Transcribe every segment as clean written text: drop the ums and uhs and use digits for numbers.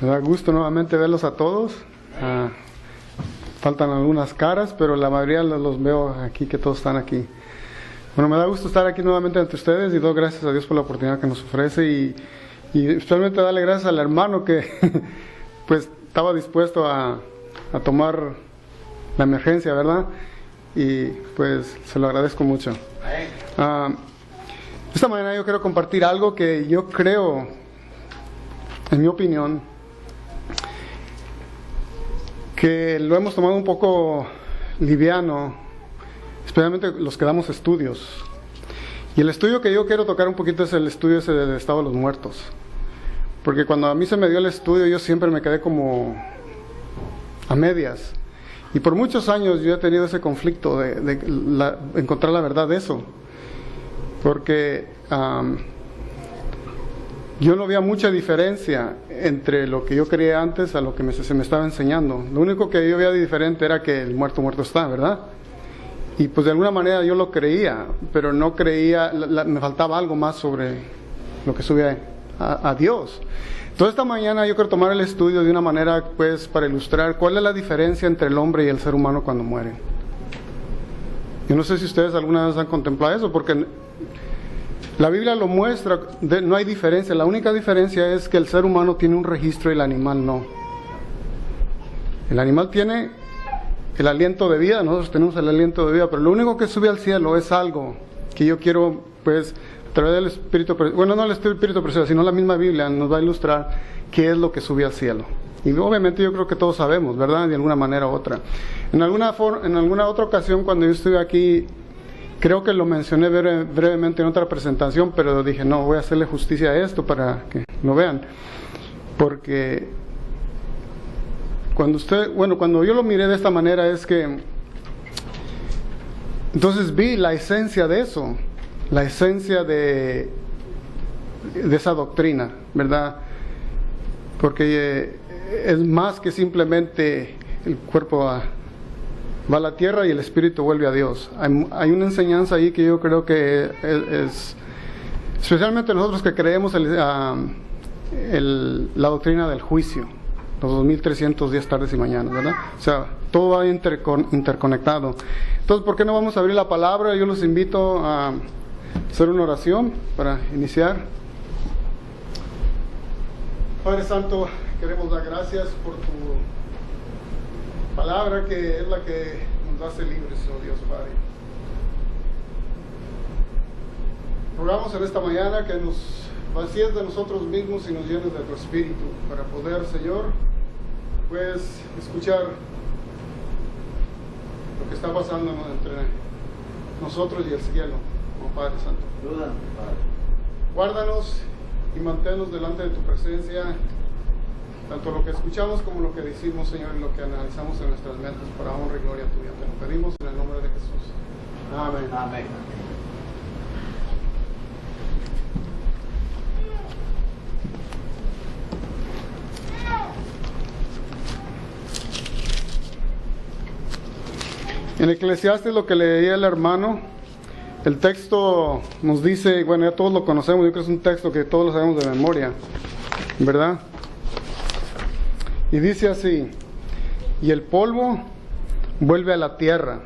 Me da gusto nuevamente verlos a todos. Faltan algunas caras, pero la mayoría los veo aquí, que todos están aquí. Bueno, me da gusto estar aquí nuevamente ante ustedes y doy gracias a Dios por la oportunidad que nos ofrece y especialmente darle gracias al hermano que pues estaba dispuesto a tomar la emergencia, ¿verdad? Y pues se lo agradezco mucho. Esta mañana yo quiero compartir algo que yo creo, en mi opinión, que lo hemos tomado un poco liviano, especialmente los que damos estudios. Y el estudio que yo quiero tocar un poquito es el estudio ese del estado de los muertos. Porque cuando a mí se me dio el estudio, yo siempre me quedé como a medias. Y por muchos años yo he tenido ese conflicto de encontrar la verdad de eso. Porque yo no veía mucha diferencia entre lo que yo creía antes a lo que se me estaba enseñando. Lo único que yo veía de diferente era que el muerto está, ¿verdad? Y pues de alguna manera yo lo creía, pero no creía, me faltaba algo más sobre lo que sube a Dios. Entonces esta mañana yo quiero tomar el estudio de una manera pues para ilustrar cuál es la diferencia entre el hombre y el ser humano cuando mueren. Yo no sé si ustedes alguna vez han contemplado eso, porque la Biblia lo muestra, no hay diferencia. La única diferencia es que el ser humano tiene un registro y el animal no. El animal tiene el aliento de vida, nosotros tenemos el aliento de vida, pero lo único que sube al cielo es algo que yo quiero, pues, a través del Espíritu, bueno, no el Espíritu Precioso, sino la misma Biblia nos va a ilustrar qué es lo que sube al cielo. Y obviamente yo creo que todos sabemos, ¿verdad? De alguna manera u otra. En alguna otra ocasión, cuando yo estuve aquí, creo que lo mencioné brevemente en otra presentación, pero dije, no, voy a hacerle justicia a esto para que lo vean. Porque cuando yo lo miré de esta manera es que entonces vi la esencia de eso, la esencia de esa doctrina, ¿verdad? Porque es más que simplemente el cuerpo va a la tierra y el espíritu vuelve a Dios. Hay una enseñanza ahí que yo creo que es especialmente nosotros que creemos la doctrina del juicio, los 2310 tardes y mañanas, ¿verdad? O sea, todo va interconectado. Entonces, ¿por qué no vamos a abrir la palabra? Yo los invito a hacer una oración para iniciar. Padre Santo, queremos dar gracias por tu palabra, que es la que nos hace libres, oh Dios Padre. Rogamos en esta mañana que nos vacíes de nosotros mismos y nos llenes de tu espíritu para poder, Señor, pues escuchar lo que está pasando entre nosotros y el cielo, oh Padre Santo. Ayúdanos, Padre. Guárdanos y manténnos delante de tu presencia, tanto lo que escuchamos como lo que decimos, Señor, y lo que analizamos en nuestras mentes, para honra y gloria tuya. Te lo pedimos en el nombre de Jesús. Amén. Amén. En Eclesiastes, lo que leía el hermano, el texto nos dice, bueno, ya todos lo conocemos, yo creo que es un texto que todos lo sabemos de memoria, ¿verdad? Y dice así: y el polvo vuelve a la tierra,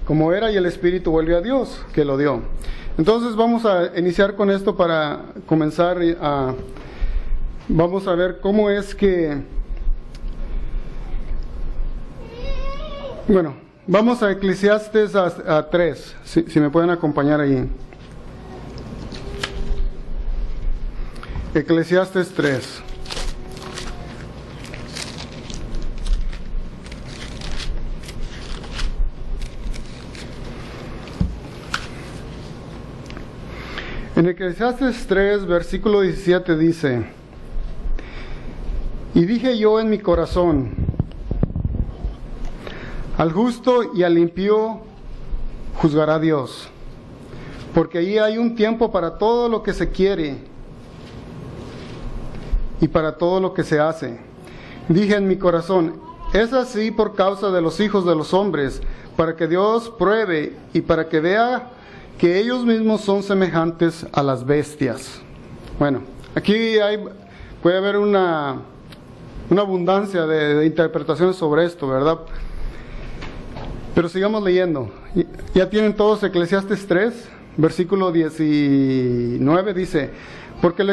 como era, y el espíritu vuelve a Dios, que lo dio. Entonces vamos a iniciar con esto para comenzar vamos a ver cómo es que, bueno, vamos a Eclesiastes a 3, si me pueden acompañar ahí. Eclesiastes 3. En Eclesiastes 3, versículo 17 dice: y dije yo en mi corazón, al justo y al impío juzgará Dios, porque allí hay un tiempo para todo lo que se quiere y para todo lo que se hace. Dije en mi corazón, es así por causa de los hijos de los hombres, para que Dios pruebe y para que vea que ellos mismos son semejantes a las bestias. Bueno, aquí hay puede haber una abundancia de interpretaciones sobre esto, ¿verdad? Pero sigamos leyendo. Ya tienen todos Eclesiastes 3, versículo 19, dice: porque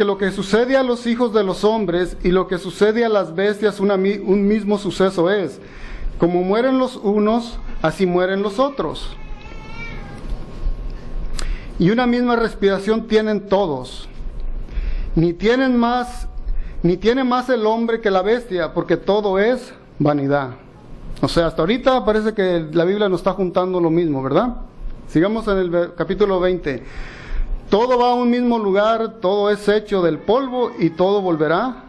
lo que sucede a los hijos de los hombres y lo que sucede a las bestias un mismo suceso es. Como mueren los unos, así mueren los otros. Y una misma respiración tienen todos. Ni tiene más el hombre que la bestia, porque todo es vanidad. O sea, hasta ahorita parece que la Biblia nos está juntando lo mismo, ¿verdad? Sigamos en el capítulo 20. Todo va a un mismo lugar, todo es hecho del polvo y todo volverá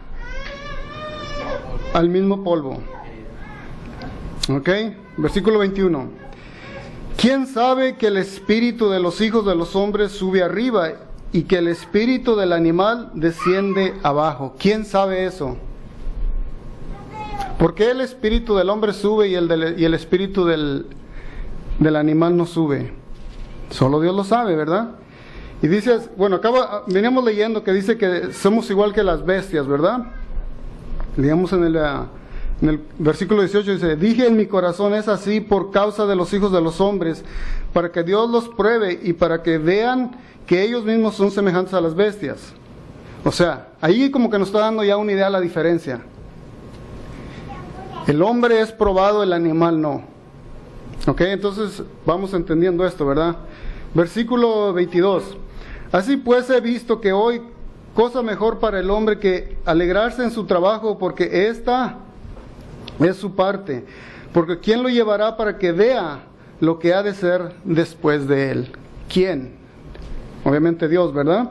al mismo polvo. ¿Ok? Versículo 21. ¿Quién sabe que el espíritu de los hijos de los hombres sube arriba y que el espíritu del animal desciende abajo? ¿Quién sabe eso? ¿Por qué el espíritu del hombre sube y el espíritu del animal no sube? Solo Dios lo sabe, ¿verdad? Y dice, bueno, veníamos leyendo que dice que somos igual que las bestias, ¿verdad? Leíamos en el versículo 18, dice: dije en mi corazón, es así por causa de los hijos de los hombres, para que Dios los pruebe y para que vean que ellos mismos son semejantes a las bestias. O sea, ahí como que nos está dando ya una idea de la diferencia. El hombre es probado, el animal no. Ok, entonces vamos entendiendo esto, ¿verdad? Versículo 22. Así pues he visto que hoy cosa mejor para el hombre que alegrarse en su trabajo, porque esta es su parte. Porque ¿quién lo llevará para que vea lo que ha de ser después de él? ¿Quién? Obviamente Dios, ¿verdad?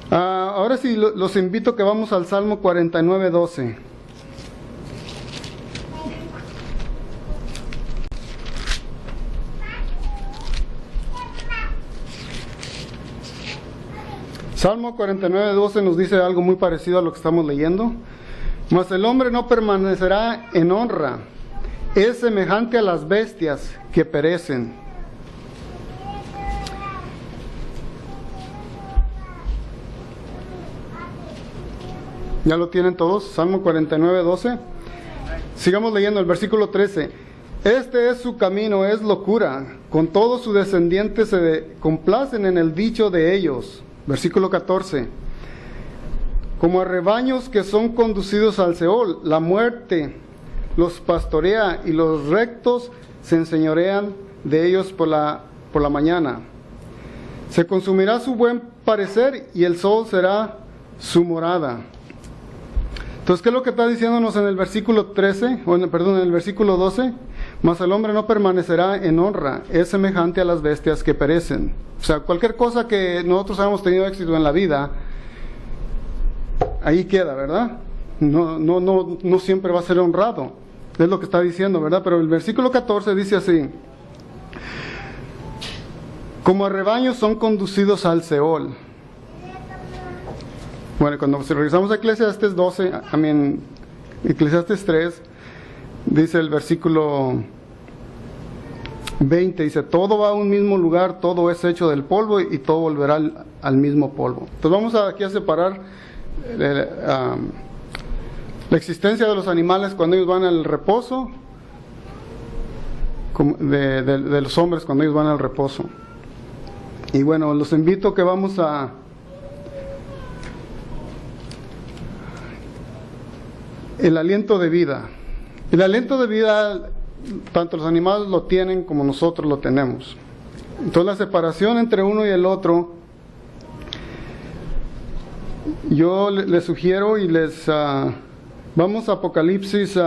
Ahora sí, los invito que vamos al Salmo 49, 12. Salmo 49, 12 nos dice algo muy parecido a lo que estamos leyendo. Mas el hombre no permanecerá en honra, es semejante a las bestias que perecen. ¿Ya lo tienen todos? Salmo 49, 12. Sigamos leyendo el versículo 13. Este es su camino, es locura. Con todos sus descendientes se complacen en el dicho de ellos. Versículo 14. Como a rebaños que son conducidos al Seol, la muerte los pastorea y los rectos se enseñorean de ellos por la mañana. Se consumirá su buen parecer y el sol será su morada. Entonces, ¿qué es lo que está diciéndonos en el versículo 13? En el versículo 12. Mas el hombre no permanecerá en honra, es semejante a las bestias que perecen. O sea, cualquier cosa que nosotros hayamos tenido éxito en la vida, ahí queda, ¿verdad? No siempre va a ser honrado. Es lo que está diciendo, ¿verdad? Pero el versículo 14 dice así: como a rebaños son conducidos al Seol. Bueno, cuando regresamos a Eclesiastes 12, Eclesiastes 3, dice el versículo 20, dice: todo va a un mismo lugar, todo es hecho del polvo y todo volverá al mismo polvo. Entonces vamos aquí a separar la existencia de los animales cuando ellos van al reposo de los hombres cuando ellos van al reposo. Y bueno, los invito que vamos a el aliento de vida. El aliento de vida, tanto los animales lo tienen como nosotros lo tenemos. Entonces la separación entre uno y el otro, yo les sugiero y vamos a Apocalipsis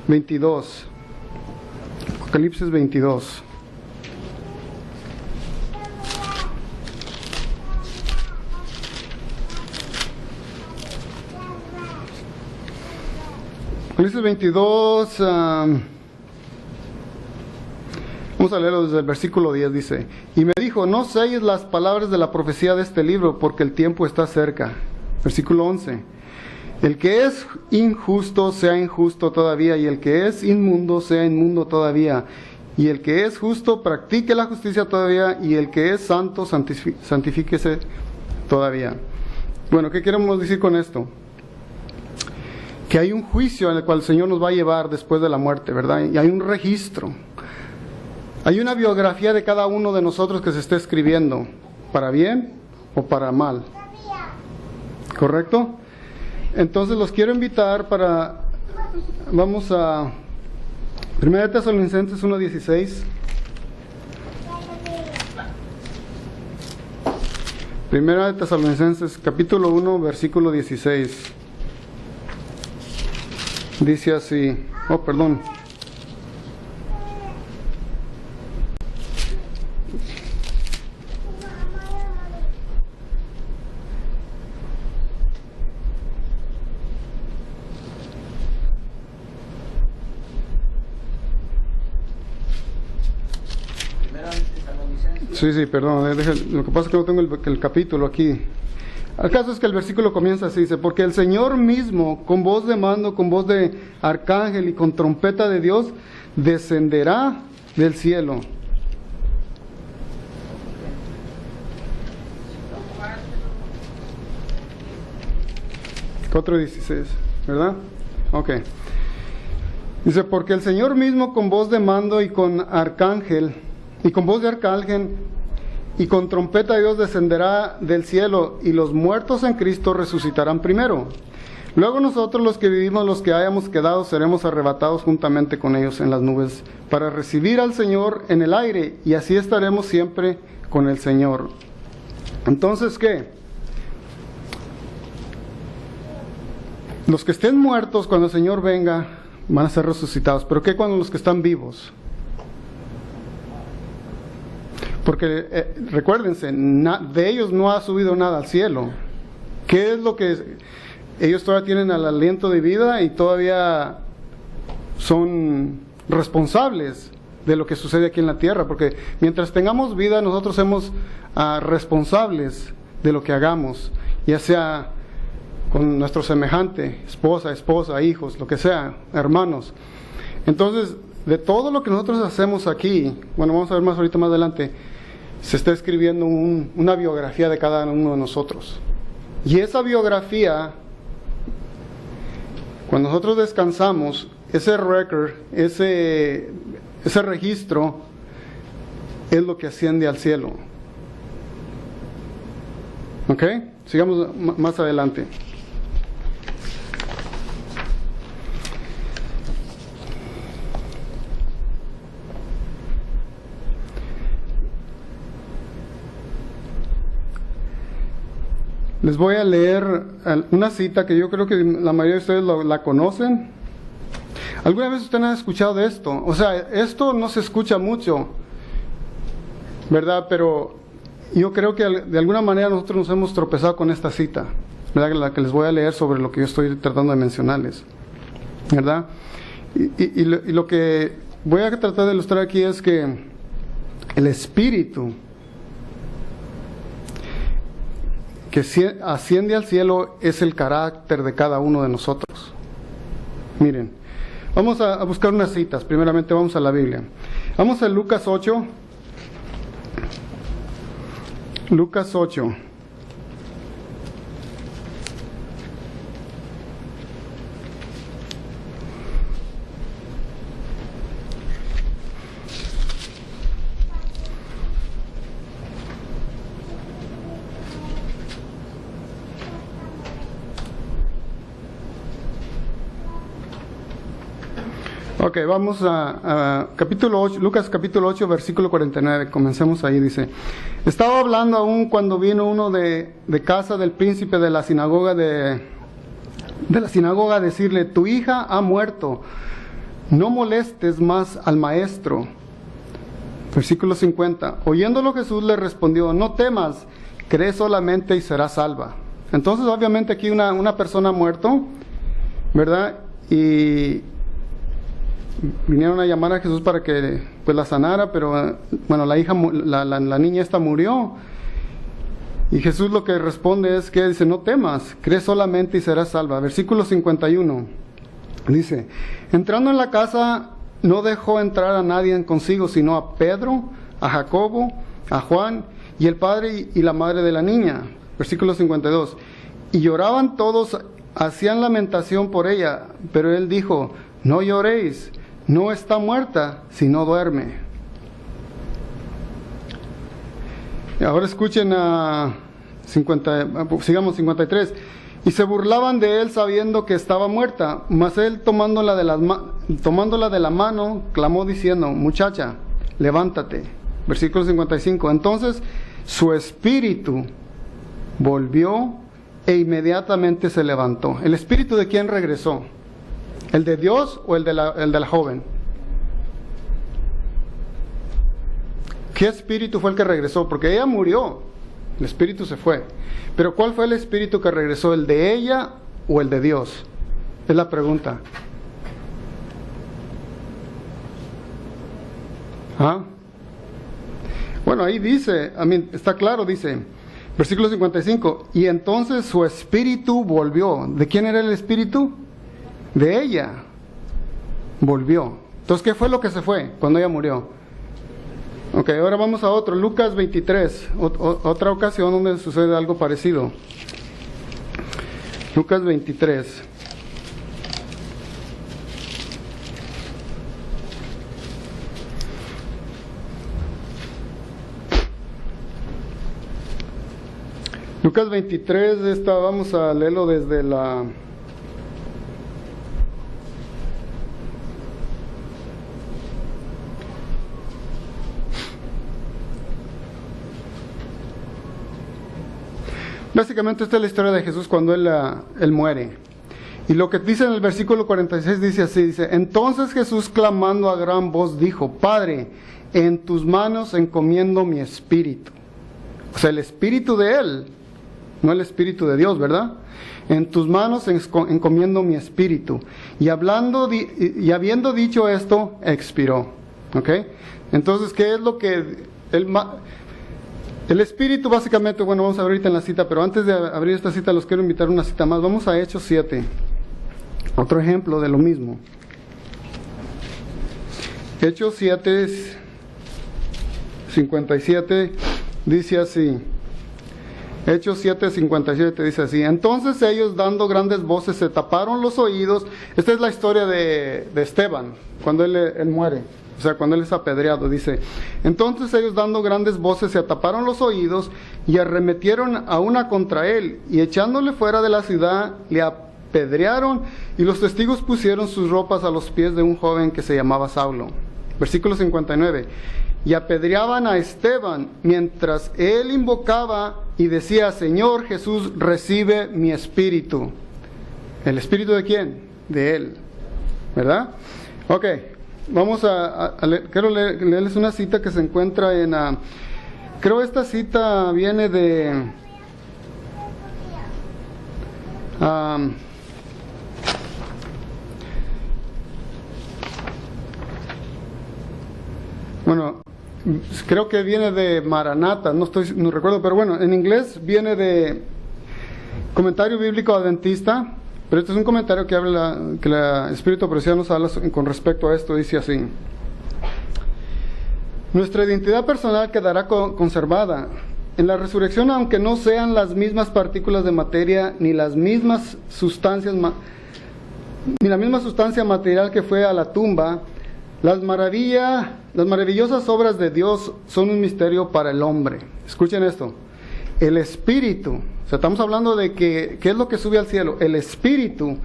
22. Apocalipsis 22. Apocalipsis 22, vamos a leerlo desde el versículo 10, dice: y me dijo, no selles las palabras de la profecía de este libro, porque el tiempo está cerca. Versículo 11: el que es injusto sea injusto todavía, y el que es inmundo sea inmundo todavía, y el que es justo practique la justicia todavía, y el que es santo santifíquese todavía. Bueno, ¿qué queremos decir con esto? Que hay un juicio en el cual el Señor nos va a llevar después de la muerte, ¿verdad? Y hay un registro. Hay una biografía de cada uno de nosotros que se está escribiendo, para bien o para mal. ¿Correcto? Entonces los quiero invitar para... Vamos a 1 Tesalonicenses 1:16. 1 Tesalonicenses capítulo 1, versículo 16. Dice así, perdón. Sí, perdón, lo que pasa es que no tengo el capítulo aquí. El caso es que el versículo comienza así, dice, porque el Señor mismo, con voz de mando, con voz de arcángel y con trompeta de Dios, descenderá del cielo. Otro 16, ¿verdad? Ok. Dice, porque el Señor mismo con voz de mando y con arcángel, y con voz de arcángel, y con trompeta de Dios descenderá del cielo, y los muertos en Cristo resucitarán primero. Luego nosotros los que vivimos, los que hayamos quedado, seremos arrebatados juntamente con ellos en las nubes, para recibir al Señor en el aire, y así estaremos siempre con el Señor. Entonces, ¿qué? Los que estén muertos cuando el Señor venga van a ser resucitados. ¿Pero qué cuando los que están vivos? Porque recuérdense, de ellos no ha subido nada al cielo. ¿Qué es lo que ellos todavía tienen al aliento de vida y todavía son responsables de lo que sucede aquí en la tierra? Porque mientras tengamos vida, nosotros somos responsables de lo que hagamos, ya sea con nuestro semejante, esposa, hijos, lo que sea, hermanos. Entonces, de todo lo que nosotros hacemos aquí, bueno, vamos a ver más ahorita más adelante, se está escribiendo una biografía de cada uno de nosotros. Y esa biografía, cuando nosotros descansamos, ese record, ese registro, es lo que asciende al cielo. ¿Ok? Sigamos más adelante. Les voy a leer una cita que yo creo que la mayoría de ustedes la conocen. ¿Alguna vez ustedes han escuchado de esto? O sea, esto no se escucha mucho, ¿verdad? Pero yo creo que de alguna manera nosotros nos hemos tropezado con esta cita, ¿verdad? La que les voy a leer sobre lo que yo estoy tratando de mencionarles, ¿verdad? Y lo que voy a tratar de ilustrar aquí es que el Espíritu que asciende al cielo es el carácter de cada uno de nosotros. Miren, vamos a buscar unas citas. Primeramente vamos a la Biblia. Vamos a Lucas 8. Lucas 8. Ok, vamos a capítulo 8, Lucas capítulo 8, versículo 49, comencemos ahí, dice: estaba hablando aún cuando vino uno de casa del príncipe de la sinagoga a decirle: tu hija ha muerto, no molestes más al maestro. Versículo 50, oyéndolo Jesús le respondió: no temas, cree solamente y serás salva. Entonces obviamente aquí una persona ha muerto, ¿verdad? Y vinieron a llamar a Jesús para que pues la sanara, pero bueno, la niña esta murió. Y Jesús lo que responde es que dice: no temas, cree solamente y serás salva. Versículo 51 dice: entrando en la casa no dejó entrar a nadie consigo, sino a Pedro, a Jacobo, a Juan y el padre y la madre de la niña. versículo 52. Y lloraban todos, hacían lamentación por ella, pero él dijo, no lloréis, no está muerta, sino duerme. Ahora escuchen a 53. Y se burlaban de él sabiendo que estaba muerta, mas él tomándola de la mano, clamó diciendo, muchacha, levántate. Versículo 55. Entonces su espíritu volvió e inmediatamente se levantó. ¿El espíritu de quién regresó? ¿El de Dios o el de la joven? ¿Qué espíritu fue el que regresó? Porque ella murió, el espíritu se fue. Pero ¿cuál fue el espíritu que regresó? ¿El de ella o el de Dios? Es la pregunta. ¿Ah? Bueno, ahí dice, está claro, dice, versículo 55, y entonces su espíritu volvió. ¿De quién era el espíritu? De ella. Volvió. Entonces, ¿qué fue lo que se fue cuando ella murió? Ok, ahora vamos a otro, Lucas 23, otra ocasión donde sucede algo parecido. Lucas 23. Lucas 23, vamos a leerlo desde la... Básicamente esta es la historia de Jesús cuando él muere. Y lo que dice en el versículo 46 dice así, dice, entonces Jesús clamando a gran voz dijo, Padre, en tus manos encomiendo mi espíritu. O sea, el espíritu de él, no el espíritu de Dios, ¿verdad? En tus manos encomiendo mi espíritu. Y habiendo dicho esto, expiró. ¿Ok? Entonces, ¿qué es lo que el espíritu básicamente, bueno, vamos a abrir ahorita en la cita, pero antes de abrir esta cita los quiero invitar a una cita más. Vamos a Hechos 7. Otro ejemplo de lo mismo. Hechos 7, 57, dice así. Hechos 7, 57 dice así. Entonces ellos dando grandes voces se taparon los oídos. Esta es la historia de Esteban, cuando él muere. O sea, cuando él es apedreado, dice, entonces ellos dando grandes voces se taparon los oídos y arremetieron a una contra él, y echándole fuera de la ciudad, le apedrearon, y los testigos pusieron sus ropas a los pies de un joven que se llamaba Saulo. Versículo 59, y apedreaban a Esteban, mientras él invocaba y decía, Señor Jesús, recibe mi espíritu. ¿El espíritu de quién? De él, ¿verdad? Ok. Vamos a leer, quiero leerles una cita que se encuentra en... creo esta cita viene de... bueno, creo que viene de Maranatha, no recuerdo, pero bueno, en inglés viene de Comentario Bíblico Adventista. Pero este es un comentario que habla, que el Espíritu Precioso nos habla con respecto a esto. Dice así: nuestra identidad personal quedará conservada en la resurrección, aunque no sean las mismas partículas de materia ni las mismas sustancias ni la misma sustancia material que fue a la tumba. Las maravillosas obras de Dios son un misterio para el hombre. Escuchen esto: el Espíritu, o sea, estamos hablando de ¿qué es lo que sube al cielo? El Espíritu,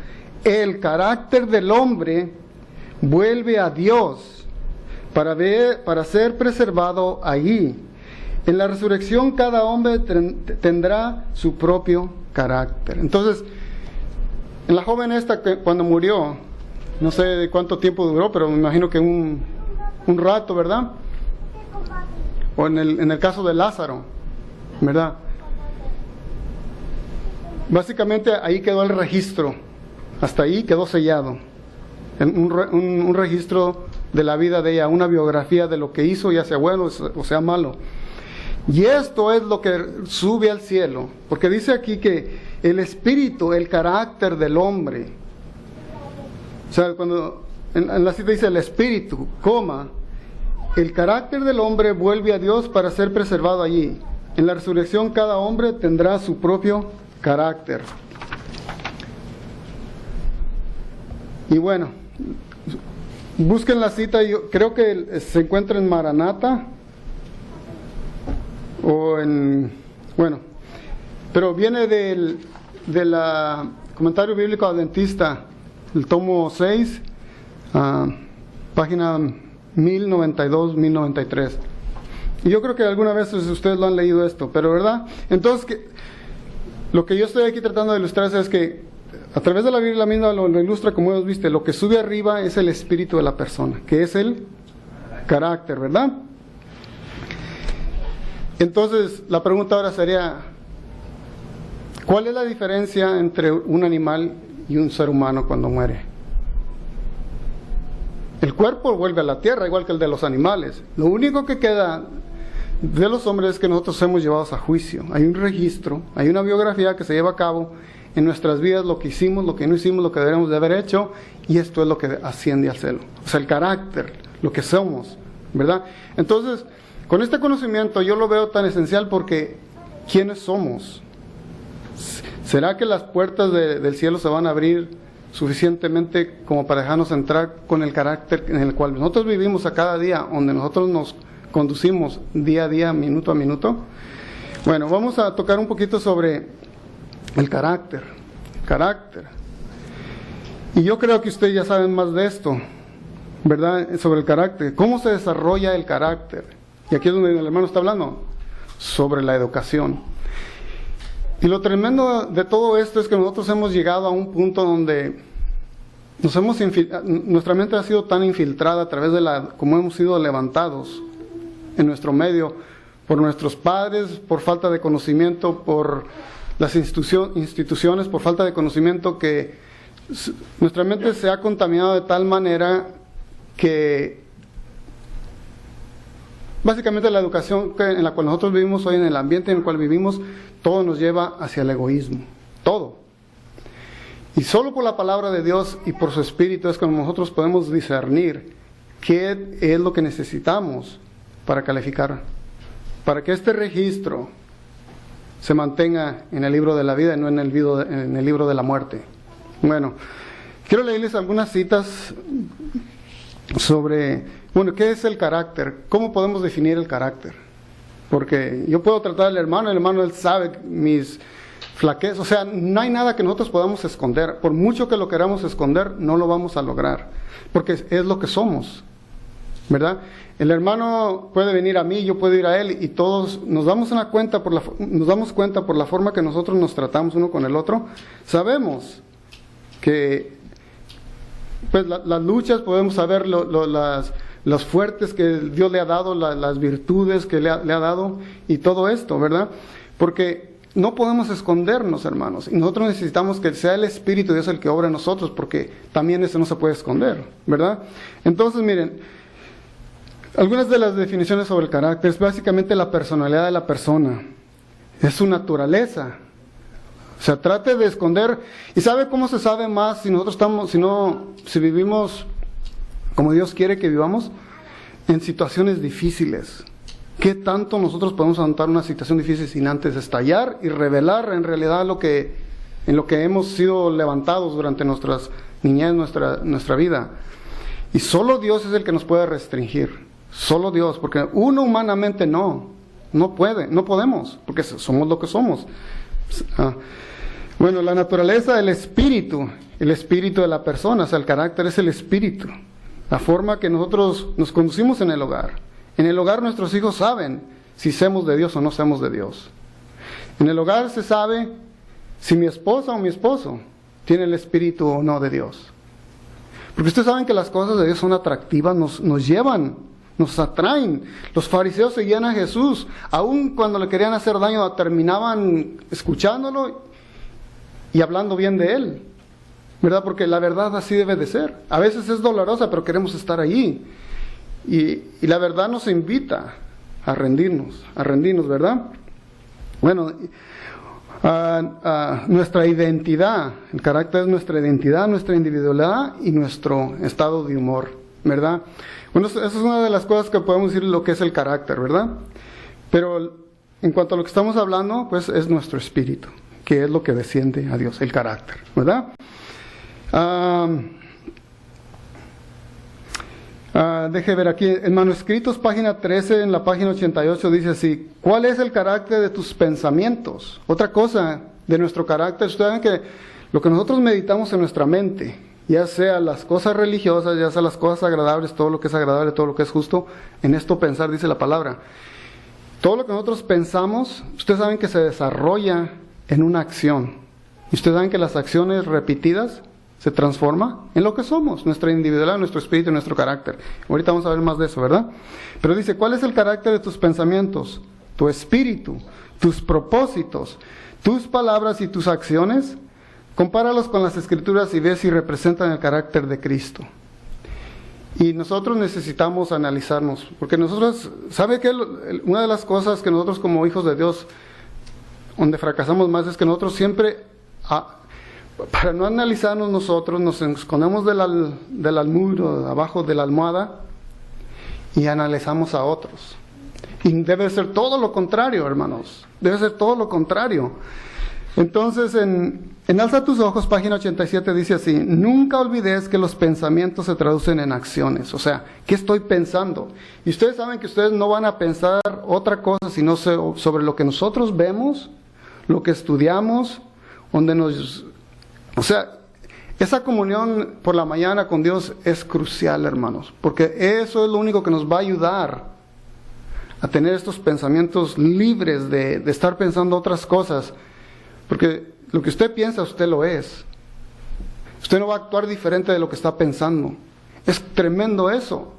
el carácter del hombre, vuelve a Dios para ser preservado allí. En la resurrección cada hombre tendrá su propio carácter. Entonces, en la joven esta que cuando murió, no sé de cuánto tiempo duró, pero me imagino que un rato, ¿verdad? O en el caso de Lázaro, ¿verdad? Básicamente ahí quedó el registro, hasta ahí quedó sellado, un registro de la vida de ella, una biografía de lo que hizo, ya sea bueno o sea malo. Y esto es lo que sube al cielo, porque dice aquí que el espíritu, el carácter del hombre, o sea, cuando en la cita dice el espíritu, el carácter del hombre vuelve a Dios para ser preservado allí. En la resurrección cada hombre tendrá su propio carácter. Y bueno, busquen la cita, yo creo que se encuentra en Maranata, o en, bueno, pero viene del Comentario Bíblico Adventista, el tomo 6, página 1092-1093. Y yo creo que alguna vez ustedes lo han leído esto, pero ¿verdad? Entonces, lo que yo estoy aquí tratando de ilustrar es que a través de la Biblia misma lo ilustra como hemos visto. Lo que sube arriba es el espíritu de la persona, que es el carácter, ¿verdad? Entonces, la pregunta ahora sería, ¿cuál es la diferencia entre un animal y un ser humano cuando muere? El cuerpo vuelve a la tierra, igual que el de los animales. Lo único que queda de los hombres es que nosotros somos llevados a juicio. Hay un registro, hay una biografía que se lleva a cabo en nuestras vidas, lo que hicimos, lo que no hicimos, lo que deberíamos de haber hecho, y esto es lo que asciende al cielo. O sea, el carácter, lo que somos, ¿verdad? Entonces, con este conocimiento yo lo veo tan esencial porque ¿quiénes somos? ¿Será que las puertas del cielo se van a abrir suficientemente como para dejarnos entrar con el carácter en el cual nosotros vivimos a cada día, donde nosotros nos conducimos día a día, minuto a minuto? Bueno, vamos a tocar un poquito sobre el carácter. Y yo creo que ustedes ya saben más de esto, ¿verdad? Sobre el carácter. ¿Cómo se desarrolla el carácter? Y aquí es donde el hermano está hablando sobre la educación. Y lo tremendo de todo esto es que nosotros hemos llegado a un punto donde nuestra mente ha sido tan infiltrada a través de como hemos sido levantados en nuestro medio por nuestros padres, por falta de conocimiento, por las instituciones, por falta de conocimiento, que nuestra mente se ha contaminado de tal manera que básicamente la educación en la cual nosotros vivimos hoy, en el ambiente en el cual vivimos, todo nos lleva hacia el egoísmo, todo. Y solo por la palabra de Dios y por su Espíritu es cuando nosotros podemos discernir qué es lo que necesitamos para calificar, para que este registro se mantenga en el libro de la vida y no en el libro de la muerte. Bueno, quiero leerles algunas citas sobre, bueno, ¿qué es el carácter? ¿Cómo podemos definir el carácter? Porque yo puedo tratar al hermano, el hermano él sabe mis flaquezas, o sea, no hay nada que nosotros podamos esconder. Por mucho que lo queramos esconder, no lo vamos a lograr, porque es lo que somos, ¿verdad? El hermano puede venir a mí, yo puedo ir a él, y todos nos damos cuenta por la forma que nosotros nos tratamos uno con el otro. Sabemos que pues las luchas, podemos saber los fuertes que Dios le ha dado, las virtudes que le ha dado, y todo esto, ¿verdad? Porque no podemos escondernos, hermanos, y nosotros necesitamos que sea el Espíritu de Dios el que obra en nosotros, porque también eso no se puede esconder, ¿verdad? Entonces, miren, algunas de las definiciones sobre el carácter es básicamente la personalidad de la persona, es su naturaleza. O sea, trate de esconder. ¿Y sabe cómo se sabe más si vivimos como Dios quiere que vivamos? En situaciones difíciles. ¿Qué tanto nosotros podemos aguantar una situación difícil sin antes estallar y revelar en realidad en lo que hemos sido levantados durante nuestras niñez, nuestra vida? Y solo Dios es el que nos puede restringir. Solo Dios, porque uno humanamente no podemos, porque somos lo que somos. Bueno, la naturaleza del espíritu de la persona, o sea, el carácter es el espíritu, la forma que nosotros nos conducimos en el hogar. En el hogar nuestros hijos saben si somos de Dios o no somos de Dios. En el hogar se sabe si mi esposa o mi esposo tiene el espíritu o no de Dios. Porque ustedes saben que las cosas de Dios son atractivas, nos llevan, nos atraen. Los fariseos seguían a Jesús, aun cuando le querían hacer daño, terminaban escuchándolo y hablando bien de Él, ¿verdad? Porque la verdad así debe de ser. A veces es dolorosa, pero queremos estar allí. Y la verdad nos invita a rendirnos, ¿verdad? Bueno, nuestra identidad, el carácter es nuestra identidad, nuestra individualidad y nuestro estado de humor, ¿verdad? Bueno, esa es una de las cosas que podemos decir lo que es el carácter, ¿verdad? Pero en cuanto a lo que estamos hablando, pues es nuestro espíritu, que es lo que desciende a Dios, el carácter, ¿verdad? Deje ver aquí, en manuscritos, página 13, en la página 88, dice así: ¿cuál es el carácter de tus pensamientos? Otra cosa de nuestro carácter, ustedes saben que lo que nosotros meditamos en nuestra mente, ya sea las cosas religiosas, ya sea las cosas agradables, todo lo que es agradable, todo lo que es justo, en esto pensar, dice la palabra. Todo lo que nosotros pensamos, ustedes saben que se desarrolla en una acción. Y ustedes saben que las acciones repetidas se transforma en lo que somos, nuestra individualidad, nuestro espíritu, nuestro carácter. Ahorita vamos a ver más de eso, ¿verdad? Pero dice, ¿cuál es el carácter de tus pensamientos? Tu espíritu, tus propósitos, tus palabras y tus acciones. Compáralos con las Escrituras y ves si representan el carácter de Cristo. Y nosotros necesitamos analizarnos, porque nosotros, ¿sabe qué? Una de las cosas que nosotros como hijos de Dios, donde fracasamos más, es que nosotros siempre, para no analizarnos nosotros, nos escondemos del almuro, abajo de la almohada, y analizamos a otros. Y debe ser todo lo contrario, hermanos, debe ser todo lo contrario. Entonces, en Alza tus ojos, página 87, dice así: nunca olvides que los pensamientos se traducen en acciones. O sea, ¿qué estoy pensando? Y ustedes saben que ustedes no van a pensar otra cosa sino sobre lo que nosotros vemos, lo que estudiamos, donde nos... O sea, esa comunión por la mañana con Dios es crucial, hermanos, porque eso es lo único que nos va a ayudar a tener estos pensamientos libres de estar pensando otras cosas. Porque lo que usted piensa, usted lo es. Usted no va a actuar diferente de lo que está pensando. Es tremendo eso.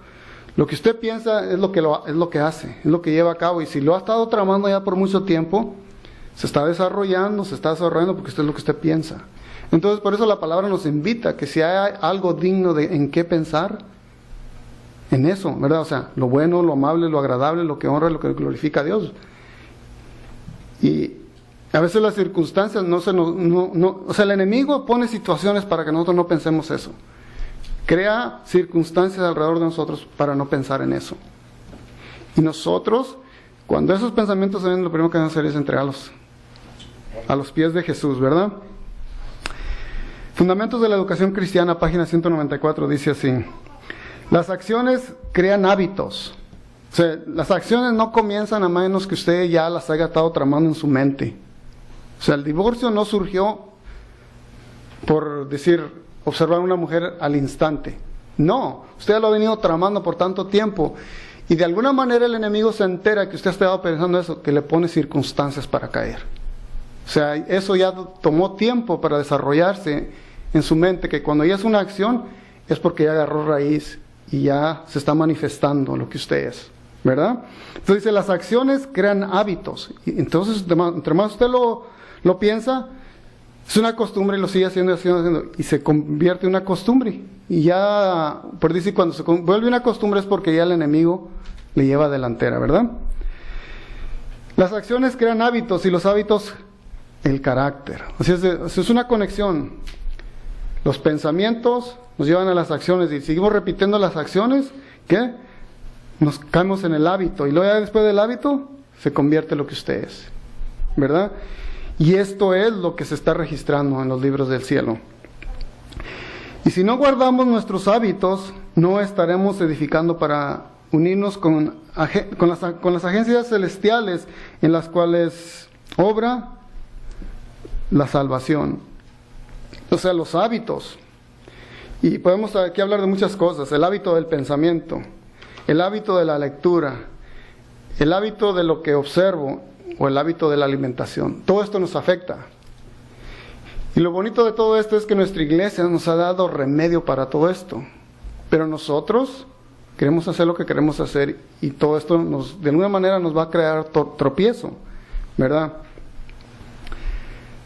Lo que usted piensa es lo que hace, es lo que lleva a cabo. Y si lo ha estado tramando ya por mucho tiempo, se está desarrollando porque usted es lo que usted piensa. Entonces, por eso la palabra nos invita que si hay algo digno en qué pensar, en eso, ¿verdad? O sea, lo bueno, lo amable, lo agradable, lo que honra, lo que glorifica a Dios. Y a veces las circunstancias o sea, el enemigo pone situaciones para que nosotros no pensemos eso. Crea circunstancias alrededor de nosotros para no pensar en eso. Y nosotros, cuando esos pensamientos se ven, lo primero que vamos a hacer es entregarlos a los pies de Jesús, ¿verdad? Fundamentos de la educación cristiana, página 194, dice así: las acciones crean hábitos. O sea, las acciones no comienzan a menos que usted ya las haya estado tramando en su mente. O sea, el divorcio no surgió por observar a una mujer al instante. No, usted lo ha venido tramando por tanto tiempo. Y de alguna manera el enemigo se entera que usted ha estado pensando eso, que le pone circunstancias para caer. O sea, eso ya tomó tiempo para desarrollarse en su mente, que cuando ya es una acción, es porque ya agarró raíz y ya se está manifestando lo que usted es, ¿verdad? Entonces dice, las acciones crean hábitos. Y entonces, entre más usted lo piensa, es una costumbre y lo sigue haciendo, y se convierte en una costumbre. Y ya, por decir, cuando se vuelve una costumbre es porque ya el enemigo le lleva delantera, ¿verdad? Las acciones crean hábitos y los hábitos el carácter. O sea, es una conexión. Los pensamientos nos llevan a las acciones y seguimos repitiendo las acciones, ¿qué? Nos caemos en el hábito y luego ya después del hábito se convierte en lo que usted es, ¿verdad? Y esto es lo que se está registrando en los libros del cielo. Y si no guardamos nuestros hábitos, no estaremos edificando para unirnos con las agencias celestiales en las cuales obra la salvación. O sea, los hábitos. Y podemos aquí hablar de muchas cosas. El hábito del pensamiento, el hábito de la lectura, el hábito de lo que observo, o el hábito de la alimentación. Todo esto nos afecta. Y lo bonito de todo esto es que nuestra iglesia nos ha dado remedio para todo esto. Pero nosotros queremos hacer lo que queremos hacer y todo esto de alguna manera nos va a crear tropiezo, ¿verdad?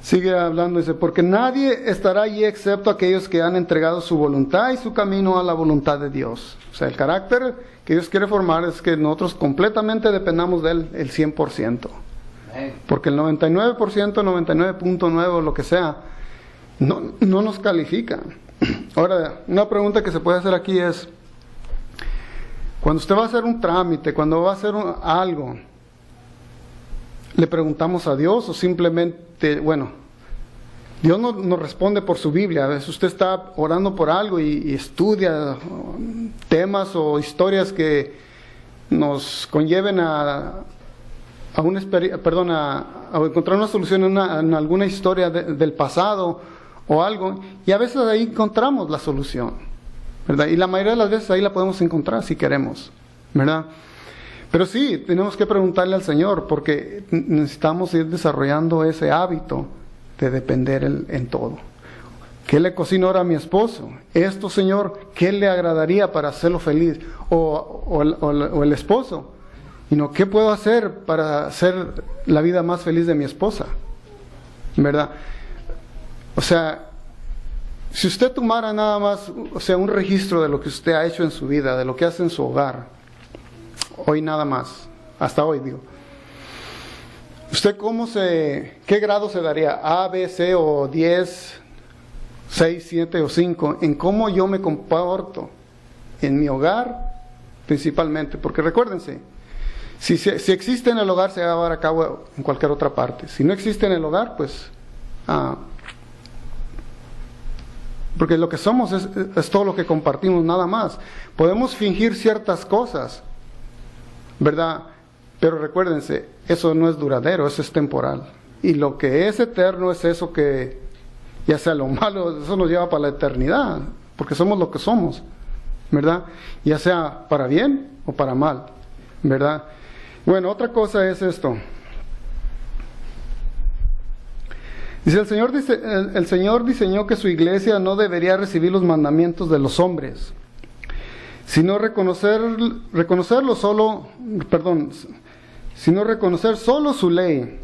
Sigue hablando, dice, porque nadie estará allí excepto aquellos que han entregado su voluntad y su camino a la voluntad de Dios. O sea, el carácter que Dios quiere formar es que nosotros completamente dependamos de Él, el 100%. Porque el 99%, 99.9%, lo que sea, no nos califica. Ahora, una pregunta que se puede hacer aquí es, cuando usted va a hacer un trámite, cuando va a hacer algo, le preguntamos a Dios o simplemente, bueno, Dios no nos responde por su Biblia. A veces usted está orando por algo y estudia temas o historias que nos conlleven a encontrar una solución en alguna historia del pasado o algo, y a veces ahí encontramos la solución, ¿verdad? Y la mayoría de las veces ahí la podemos encontrar si queremos, ¿verdad? Pero sí, tenemos que preguntarle al Señor, porque necesitamos ir desarrollando ese hábito de depender en todo. ¿Qué le cocino ahora a mi esposo? Esto, Señor, ¿qué le agradaría para hacerlo feliz? O el esposo. ¿Qué puedo hacer para hacer la vida más feliz de mi esposa? ¿Verdad? O sea, si usted tomara nada más, un registro de lo que usted ha hecho en su vida, de lo que hace en su hogar, hoy nada más, hasta hoy digo, ¿usted qué grado se daría? ¿A, B, C o 10, 6, 7 o 5? En cómo yo me comporto en mi hogar, principalmente. Porque recuérdense, si existe en el hogar, se va a llevar a cabo en cualquier otra parte. Si no existe en el hogar, pues... porque lo que somos es todo lo que compartimos, nada más. Podemos fingir ciertas cosas, ¿verdad? Pero recuérdense, eso no es duradero, eso es temporal. Y lo que es eterno es eso que, ya sea lo malo, eso nos lleva para la eternidad, porque somos lo que somos, ¿verdad? Ya sea para bien o para mal, ¿verdad? Bueno, otra cosa es esto. Dice, el Señor diseñó que su iglesia no debería recibir los mandamientos de los hombres, sino reconocer solo su ley.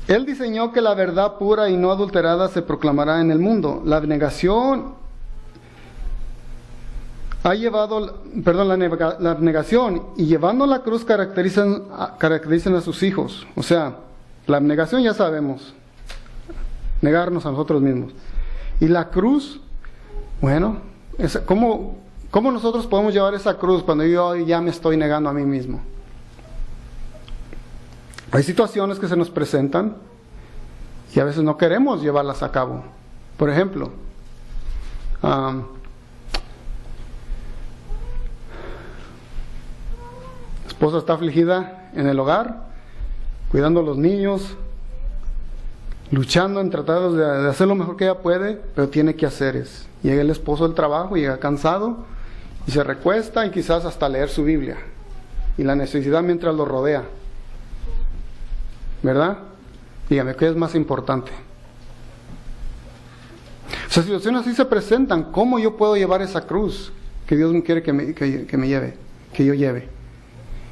Él diseñó que la verdad pura y no adulterada se proclamará en el mundo. La abnegación la abnegación y llevando la cruz caracterizan a sus hijos. O sea, la abnegación ya sabemos, negarnos a nosotros mismos. Y la cruz, bueno, ¿cómo nosotros podemos llevar esa cruz cuando yo ya me estoy negando a mí mismo? Hay situaciones que se nos presentan y a veces no queremos llevarlas a cabo. Por ejemplo, la esposa está afligida en el hogar, cuidando a los niños, luchando en tratar de hacer lo mejor que ella puede, pero tiene que hacer eso. Llega el esposo del trabajo, llega cansado y se recuesta y quizás hasta leer su Biblia. Y la necesidad mientras lo rodea, ¿verdad? Dígame, ¿qué es más importante? O sea, situaciones así se presentan. ¿Cómo yo puedo llevar esa cruz que Dios quiere que yo lleve?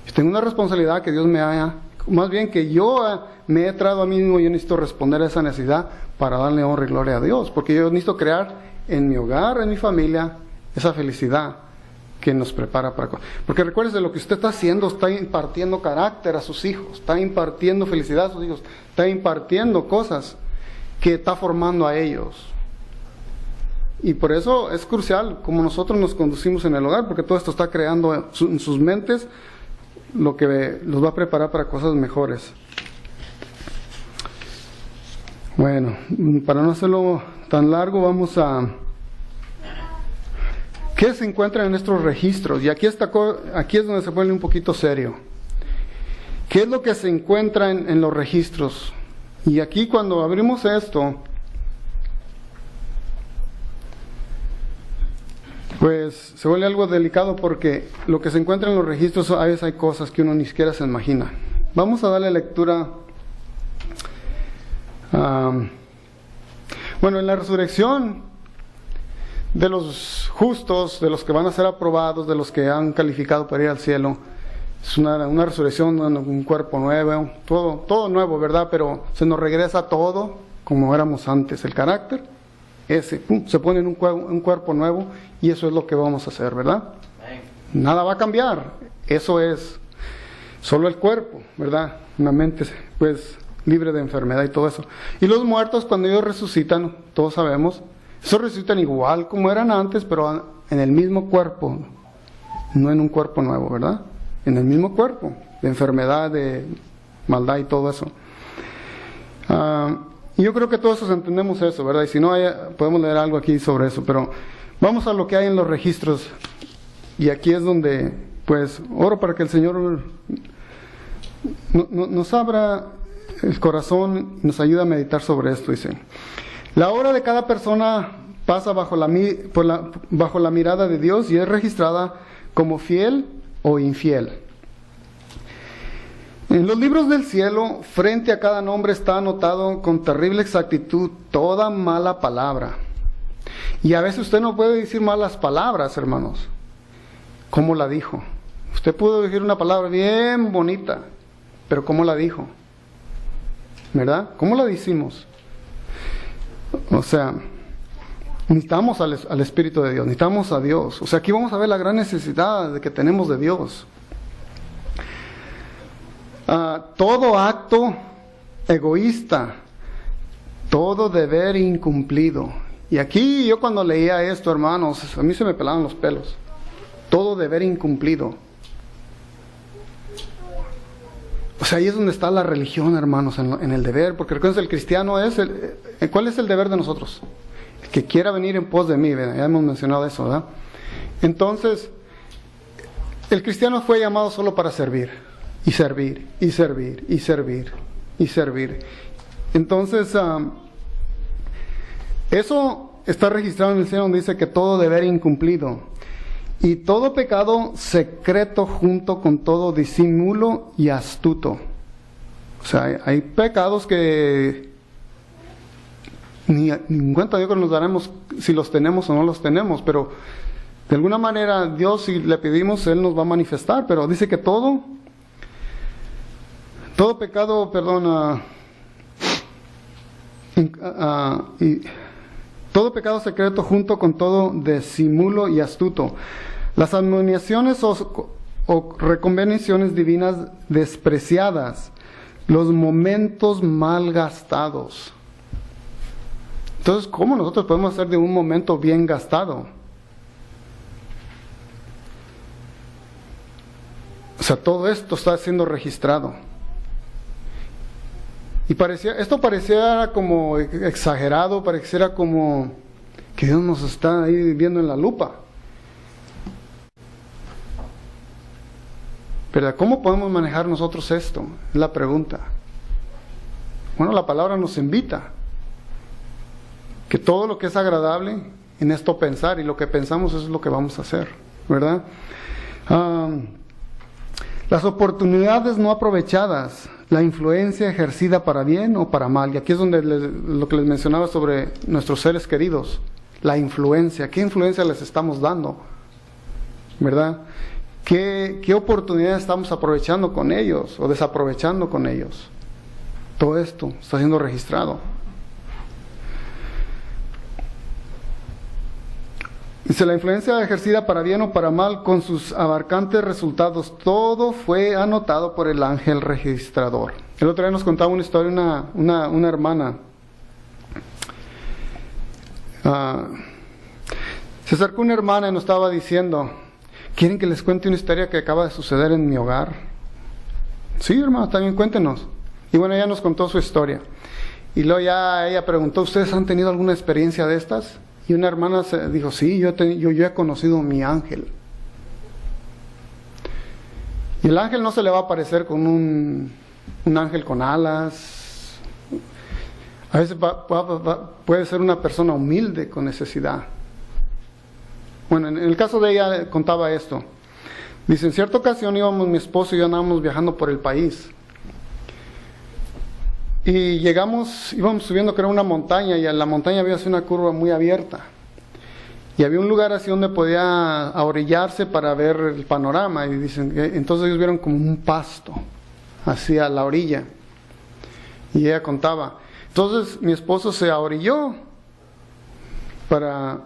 Yo tengo una responsabilidad que Dios me haya, más bien que yo me he traído a mí mismo. Yo necesito responder a esa necesidad para darle honra y gloria a Dios, porque yo necesito crear en mi hogar, en mi familia, esa felicidad que nos prepara para... Porque recuérdese, lo que usted está haciendo, está impartiendo carácter a sus hijos, está impartiendo felicidad a sus hijos, está impartiendo cosas que está formando a ellos. Y por eso es crucial cómo nosotros nos conducimos en el hogar, porque todo esto está creando en sus mentes lo que los va a preparar para cosas mejores. Bueno, para no hacerlo tan largo, vamos a... ¿Qué se encuentra en nuestros registros? Y aquí es donde se pone un poquito serio. ¿Qué es lo que se encuentra en los registros? Y aquí cuando abrimos esto, pues se vuelve algo delicado, porque lo que se encuentra en los registros, a veces hay cosas que uno ni siquiera se imagina. Vamos a darle lectura. Bueno, en la resurrección de los justos, de los que van a ser aprobados, de los que han calificado para ir al cielo, es una resurrección, un cuerpo nuevo, todo nuevo, ¿verdad? Pero se nos regresa todo como éramos antes. El carácter, se pone en un cuerpo nuevo, y eso es lo que vamos a hacer, ¿verdad? Nada va a cambiar, eso es solo el cuerpo, ¿verdad? Una mente, pues, libre de enfermedad y todo eso. Y los muertos, cuando ellos resucitan, todos sabemos, esos resucitan igual como eran antes, pero en el mismo cuerpo, no en un cuerpo nuevo, ¿verdad? En el mismo cuerpo, de enfermedad, de maldad y todo eso. Y yo creo que todos entendemos eso, ¿verdad? Y si no, podemos leer algo aquí sobre eso, pero vamos a lo que hay en los registros. Y aquí es donde, pues, oro para que el Señor nos abra el corazón y nos ayude a meditar sobre esto. Dice: la obra de cada persona pasa bajo la mirada de Dios y es registrada como fiel o infiel. En los libros del cielo, frente a cada nombre está anotado con terrible exactitud toda mala palabra. Y a veces usted no puede decir malas palabras, hermanos. ¿Cómo la dijo? Usted pudo decir una palabra bien bonita, pero ¿cómo la dijo? ¿Verdad? ¿Cómo la decimos? O sea, necesitamos al Espíritu de Dios, necesitamos a Dios. O sea, aquí vamos a ver la gran necesidad de que tenemos de Dios. Todo acto egoísta, todo deber incumplido. Y aquí yo cuando leía esto, hermanos, a mí se me pelaban los pelos. Todo deber incumplido. O sea, ahí es donde está la religión, hermanos, en el deber. Porque recuerden, el cristiano es ¿cuál es el deber de nosotros? El que quiera venir en pos de mí, ¿verdad? Ya hemos mencionado eso, ¿verdad? Entonces, el cristiano fue llamado solo para servir. Y servir, y servir, y servir, y servir. Entonces, eso está registrado en el cielo, donde dice que todo deber incumplido. Y todo pecado secreto junto con todo disimulo y astuto. O sea, hay pecados que ni en cuenta Dios que nos daremos si los tenemos o no los tenemos, pero de alguna manera Dios, si le pedimos, Él nos va a manifestar. Pero dice que todo pecado, y todo pecado secreto junto con todo disimulo y astuto. Las admoniciones o reconvenciones divinas despreciadas, los momentos mal gastados. Entonces, ¿cómo nosotros podemos hacer de un momento bien gastado? O sea, todo esto está siendo registrado. Y esto parecía como exagerado, pareciera como que Dios nos está ahí viendo en la lupa. ¿Verdad? ¿Cómo podemos manejar nosotros esto? Es la pregunta. Bueno, la palabra nos invita que todo lo que es agradable, en esto pensar, y lo que pensamos es lo que vamos a hacer, ¿verdad? Las oportunidades no aprovechadas, la influencia ejercida para bien o para mal. Y aquí es donde lo que les mencionaba sobre nuestros seres queridos, la influencia. ¿Qué influencia les estamos dando? ¿Verdad? ¿Qué oportunidades estamos aprovechando con ellos o desaprovechando con ellos? Todo esto está siendo registrado. Dice, la influencia ejercida para bien o para mal, con sus abarcantes resultados, todo fue anotado por el ángel registrador. El otro día nos contaba una historia una hermana. Se acercó una hermana y nos estaba diciendo: ¿quieren que les cuente una historia que acaba de suceder en mi hogar? Sí, hermano, también cuéntenos. Y bueno, ella nos contó su historia. Y luego ya ella preguntó: ¿ustedes han tenido alguna experiencia de estas? Y una hermana dijo: sí, yo he conocido a mi ángel. Y el ángel no se le va a aparecer con un ángel con alas. A veces puede ser una persona humilde con necesidad. Bueno, en el caso de ella contaba esto. Dice: en cierta ocasión íbamos, mi esposo y yo andábamos viajando por el país. Y íbamos subiendo, que era una montaña, y en la montaña había así una curva muy abierta. Y había un lugar así donde podía ahorillarse para ver el panorama. Y dicen, entonces ellos vieron como un pasto, así a la orilla. Y ella contaba. Entonces mi esposo se ahorilló para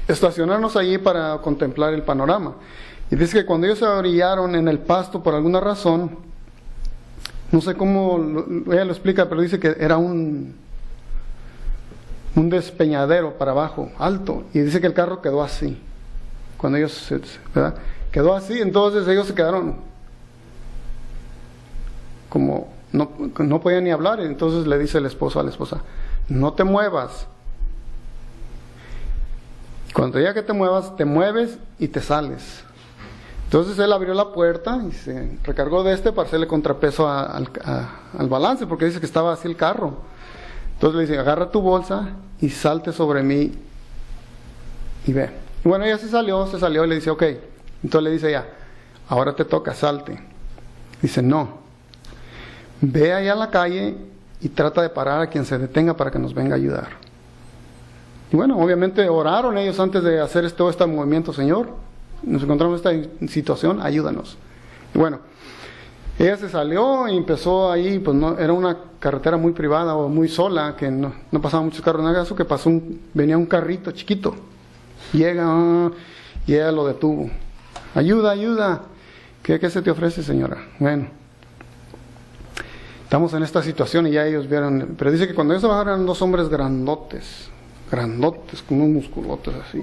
estacionarnos allí para contemplar el panorama. Y dice que cuando ellos se orillaron en el pasto, por alguna razón, no sé cómo ella lo explica, pero dice que era un despeñadero para abajo, alto, y dice que el carro quedó así. Cuando ellos, ¿verdad? Quedó así, entonces ellos se quedaron. como no podía ni hablar. Entonces le dice el esposo a la esposa: no te muevas. Cuando diga que te muevas, te mueves y te sales. Entonces él abrió la puerta y se recargó para hacerle contrapeso al balance, porque dice que estaba así el carro. Entonces le dice: agarra tu bolsa y salte sobre mí y ve. Y bueno, ella se salió y le dice: ok. Entonces le dice ella: ahora te toca, salte. Dice: no, ve allá a la calle y trata de parar a quien se detenga para que nos venga a ayudar. Y bueno, obviamente oraron ellos antes de hacer todo este movimiento: Señor, nos encontramos en esta situación, ayúdanos. Y bueno, ella se salió y empezó ahí, pues no, era una carretera muy privada o muy sola, que no pasaban muchos carros, nada, eso que pasó, venía un carrito chiquito, llega y ella lo detuvo. Ayuda, ayuda. ¿Qué se te ofrece, señora? Bueno, estamos en esta situación y ya ellos vieron, pero dice que cuando ellos se bajaron eran dos hombres grandotes, con unos musculotes así.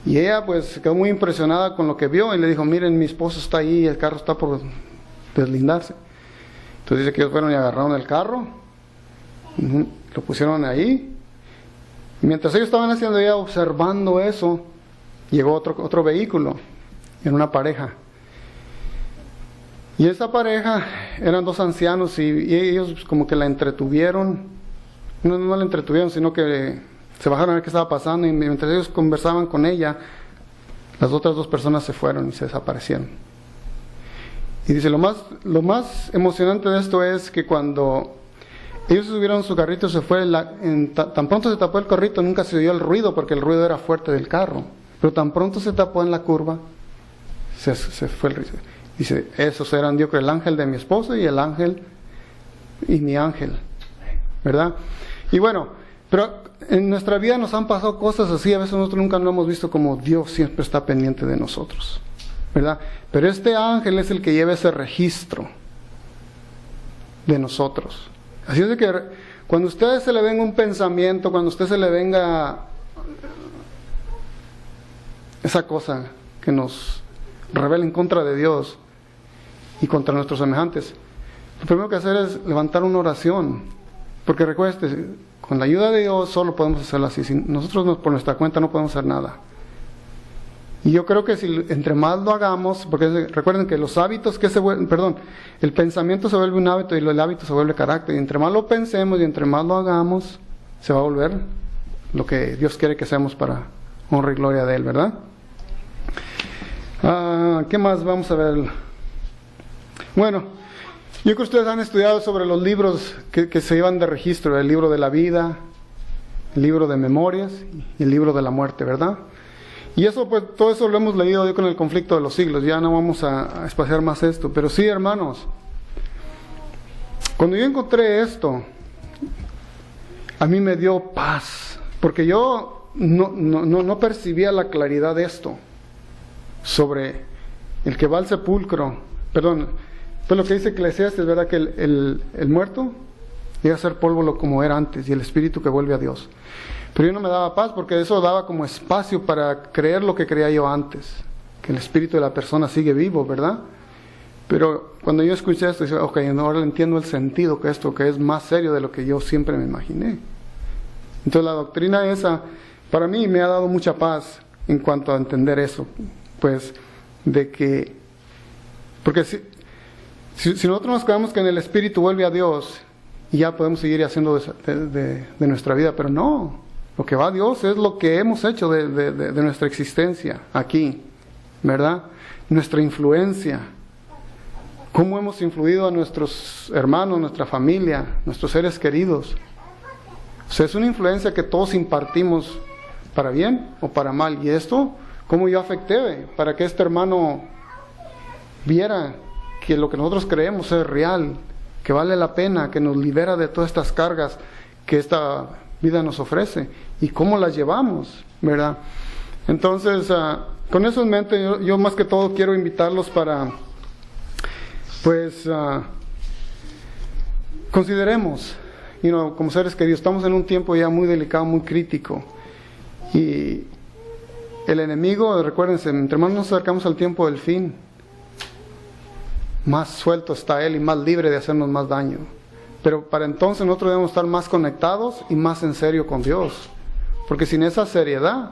Y ella pues quedó muy impresionada con lo que vio y le dijo: miren, mi esposo está ahí, el carro está por deslindarse. Entonces dice que ellos fueron y agarraron el carro, lo pusieron ahí. Y mientras ellos estaban haciendo, ella observando eso, llegó otro vehículo, en una pareja. Y esa pareja eran dos ancianos y ellos como que la entretuvieron. No la entretuvieron, sino que se bajaron a ver qué estaba pasando, y mientras ellos conversaban con ella, las otras dos personas se fueron y se desaparecieron. Y dice, lo más emocionante de esto es que cuando ellos subieron su carrito, se fue, tan pronto se tapó el carrito, nunca se oyó el ruido, porque el ruido era fuerte del carro, pero tan pronto se tapó en la curva, se fue el ruido. Dice, esos eran, yo creo, el ángel de mi esposo y el ángel y mi ángel, ¿verdad? Y bueno, pero en nuestra vida nos han pasado cosas así, a veces nosotros nunca lo hemos visto, como Dios siempre está pendiente de nosotros, ¿verdad? Pero este ángel es el que lleva ese registro de nosotros. Así es de que cuando a usted se le venga un pensamiento, cuando a usted se le venga esa cosa que nos revela en contra de Dios y contra nuestros semejantes, lo primero que hacer es levantar una oración, porque recuerde, con la ayuda de Dios solo podemos hacerlo así. Si nosotros por nuestra cuenta no podemos hacer nada. Y yo creo que si entre más lo hagamos, porque recuerden que los hábitos el pensamiento se vuelve un hábito y el hábito se vuelve carácter. Y entre más lo pensemos y entre más lo hagamos, se va a volver lo que Dios quiere que seamos para honra y gloria de Él, ¿verdad? ¿Qué más vamos a ver? Bueno, yo creo que ustedes han estudiado sobre los libros que se llevan de registro: el libro de la vida, el libro de memorias y el libro de la muerte, ¿verdad? Y eso, pues, todo eso lo hemos leído yo con el conflicto de los siglos. Ya no vamos a espaciar más esto, pero sí, hermanos, cuando yo encontré esto, a mí me dio paz, porque yo no percibía la claridad de esto sobre el que va al sepulcro. Pues lo que dice Eclesiastes, ¿verdad? Que el muerto llega a ser polvo como era antes, y el espíritu que vuelve a Dios. Pero yo no me daba paz, porque eso daba como espacio para creer lo que creía yo antes, que el espíritu de la persona sigue vivo, ¿verdad? Pero cuando yo escuché esto, dije, ok, ahora entiendo el sentido, que esto que es más serio de lo que yo siempre me imaginé. Entonces la doctrina esa, para mí, me ha dado mucha paz en cuanto a entender eso, pues, de que, porque si nosotros nos quedamos que en el espíritu vuelve a Dios, y ya podemos seguir haciendo de nuestra vida, pero no, lo que va a Dios es lo que hemos hecho de nuestra existencia aquí, ¿verdad? Nuestra influencia, cómo hemos influido a nuestros hermanos, nuestra familia, nuestros seres queridos. O sea, es una influencia que todos impartimos, para bien o para mal. Y esto, cómo yo afecté para que este hermano viera que lo que nosotros creemos es real, que vale la pena, que nos libera de todas estas cargas que esta vida nos ofrece, y cómo las llevamos, ¿verdad? Entonces, con eso en mente, yo más que todo quiero invitarlos para, pues, consideremos, como seres queridos, estamos en un tiempo ya muy delicado, muy crítico, y el enemigo, recuérdense, entre más nos acercamos al tiempo del fin, más suelto está Él y más libre de hacernos más daño. Pero para entonces nosotros debemos estar más conectados y más en serio con Dios. Porque sin esa seriedad,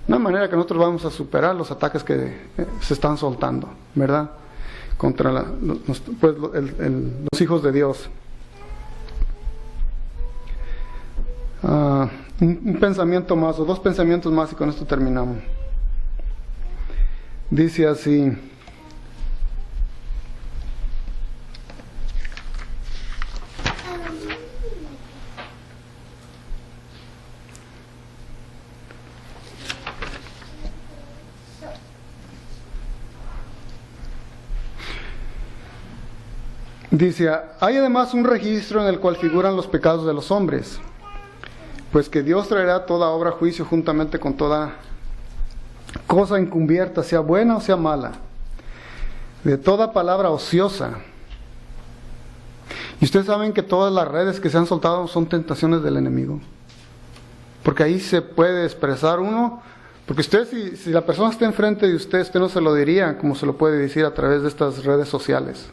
no hay manera que nosotros vamos a superar los ataques que se están soltando, ¿verdad? Contra los hijos de Dios. Un pensamiento más, o dos pensamientos más, y con esto terminamos. Dice así: hay además un registro en el cual figuran los pecados de los hombres, pues que Dios traerá toda obra a juicio juntamente con toda cosa encubierta, sea buena o sea mala, de toda palabra ociosa. Y ustedes saben que todas las redes que se han soltado son tentaciones del enemigo, porque ahí se puede expresar uno, porque usted, si la persona está enfrente de usted no se lo diría como se lo puede decir a través de estas redes sociales.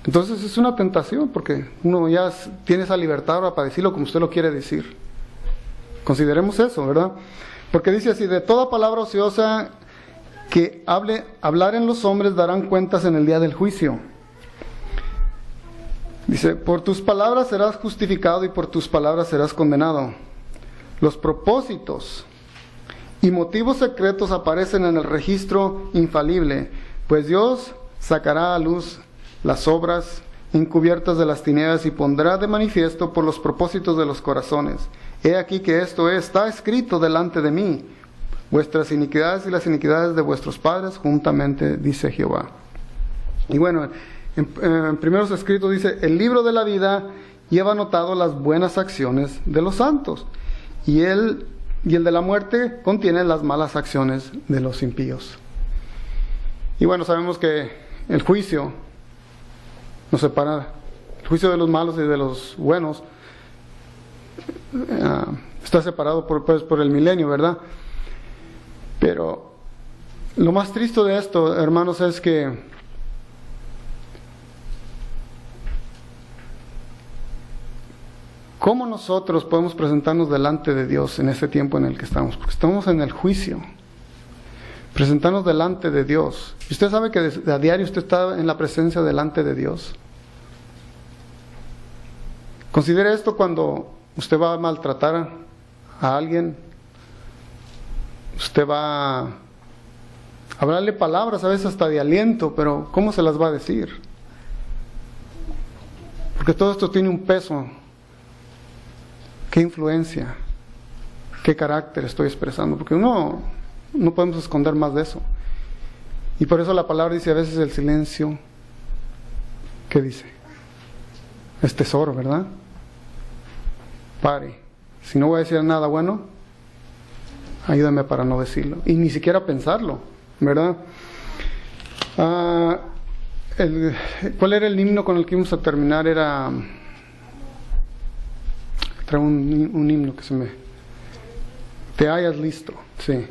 Entonces es una tentación, porque uno ya tiene esa libertad ahora para decirlo como usted lo quiere decir. Consideremos eso, ¿verdad? Porque dice así: de toda palabra ociosa que hablar en los hombres darán cuentas en el día del juicio. Dice: por tus palabras serás justificado y por tus palabras serás condenado. Los propósitos y motivos secretos aparecen en el registro infalible, pues Dios sacará a luz las obras encubiertas de las tinieblas y pondrá de manifiesto por los propósitos de los corazones. He aquí que esto está escrito delante de mí, vuestras iniquidades y las iniquidades de vuestros padres juntamente, dice Jehová. Y bueno, en primeros escritos dice: el libro de la vida lleva anotado las buenas acciones de los santos, y el de la muerte contiene las malas acciones de los impíos. Y bueno, sabemos que el juicio nos separa, el juicio de los malos y de los buenos está separado por el milenio, ¿verdad? Pero lo más triste de esto, hermanos, es que ¿cómo nosotros podemos presentarnos delante de Dios en este tiempo en el que estamos? Porque estamos en el juicio. Presentarnos delante de Dios. ¿Y usted sabe que a diario usted está en la presencia delante de Dios? Considere esto cuando usted va a maltratar a alguien. Usted va a hablarle palabras a veces hasta de aliento, pero ¿cómo se las va a decir? Porque todo esto tiene un peso. ¿Qué influencia? ¿Qué carácter estoy expresando? Porque no podemos esconder más de eso. Y por eso la palabra dice a veces el silencio. ¿Qué dice? Es tesoro, ¿verdad? Pare. Si no voy a decir nada bueno, ayúdame para no decirlo. Y ni siquiera pensarlo, ¿verdad? ¿Cuál era el himno con el que íbamos a terminar? Era... Traigo un himno que se me... Te hayas listo, sí.